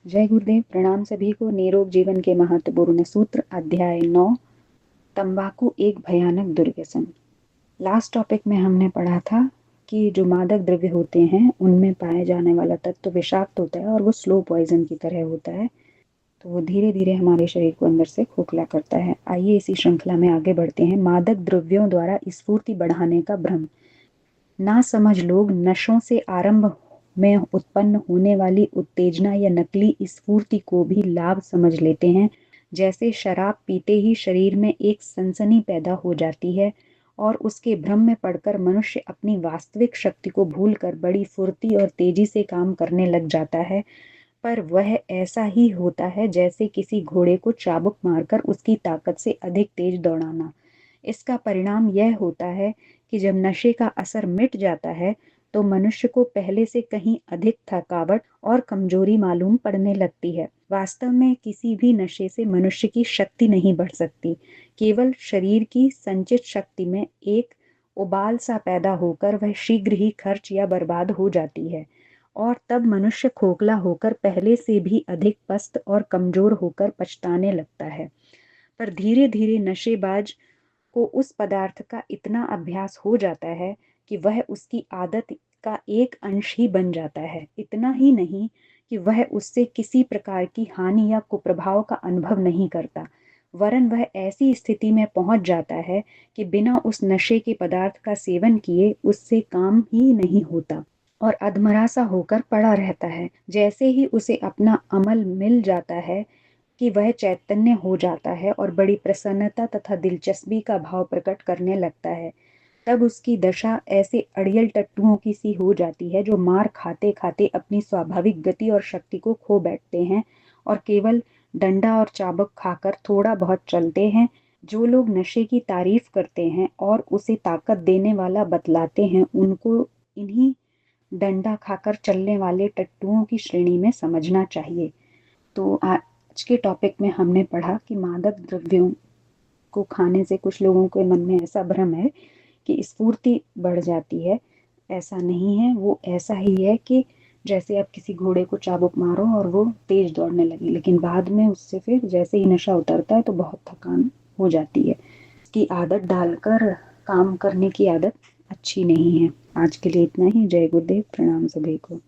जय गुरुदेव। प्रणाम सभी को। निरोग जीवन के महत्वपूर्ण सूत्र अध्याय 9 तंबाकू एक भयानक दुर्व्यसन। लास्ट टॉपिक में हमने पढ़ा था कि जो मादक द्रव्य होते हैं उनमें पाए जाने वाला तत्व विषाक्त होता है और वो स्लो पॉइजन की तरह होता है, तो वो धीरे धीरे हमारे शरीर को अंदर से खोखला करता है। आइए इसी श्रृंखला में आगे बढ़ते हैं। मादक द्रव्यों द्वारा स्फूर्ति बढ़ाने का भ्रम। ना समझ लोग नशों से आरंभ में उत्पन्न होने वाली उत्तेजना या नकली स्फूर्ति को भी लाभ समझ लेते हैं। जैसे शराब पीते ही शरीर में एक सनसनी पैदा हो जाती है और उसके भ्रम में पड़कर मनुष्य अपनी वास्तविक शक्ति को भूलकर बड़ी फुर्ती और तेजी से काम करने लग जाता है। पर वह ऐसा ही होता है जैसे किसी घोड़े को चाबुक मारकर उसकी ताकत से अधिक तेज दौड़ाना। इसका परिणाम यह होता है कि जब नशे का असर मिट जाता है तो मनुष्य को पहले से कहीं अधिक थकावट और कमजोरी मालूम पड़ने लगती है। वास्तव में किसी भी नशे से मनुष्य की शक्ति नहीं बढ़ सकती, केवल शरीर की संचित शक्ति में एक उबाल सा पैदा होकर वह शीघ्र ही खर्च या बर्बाद हो जाती है और तब मनुष्य खोखला होकर पहले से भी अधिक पस्त और कमजोर होकर पछताने लगता है। पर धीरे धीरे नशेबाज को उस पदार्थ का इतना अभ्यास हो जाता है कि वह उसकी आदत का एक अंश ही बन जाता है। इतना ही नहीं कि वह उससे किसी प्रकार की हानि या कुप्रभाव का अनुभव नहीं करता, वरन वह ऐसी स्थिति में पहुंच जाता है कि बिना उस नशे के पदार्थ का सेवन किए उससे काम ही नहीं होता और अधमरा सा होकर पड़ा रहता है। जैसे ही उसे अपना अमल मिल जाता है कि वह चैतन्य हो जाता है और बड़ी प्रसन्नता तथा दिलचस्पी का भाव प्रकट करने लगता है, तब उसकी दशा ऐसे अड़ियल टट्टुओं की सी हो जाती है जो मार खाते खाते अपनी स्वाभाविक गति और शक्ति को खो बैठते हैं और केवल डंडा और चाबुक खाकर थोड़ा बहुत चलते हैं। जो लोग नशे की तारीफ करते हैं और उसे ताकत देने वाला बतलाते हैं, उनको इन्हीं डंडा खाकर चलने वाले टट्टुओं की श्रेणी में समझना चाहिए। तो आज के टॉपिक में हमने पढ़ा कि मादक द्रव्यों को खाने से कुछ लोगों के मन में ऐसा भ्रम है कि स्फूर्ति बढ़ जाती है। ऐसा नहीं है, वो ऐसा ही है कि जैसे आप किसी घोड़े को चाबुक मारो और वो तेज दौड़ने लगे, लेकिन बाद में उससे फिर जैसे ही नशा उतरता है तो बहुत थकान हो जाती है। इसकी आदत डालकर काम करने की आदत अच्छी नहीं है। आज के लिए इतना ही। जय गुरुदेव। प्रणाम सभी को।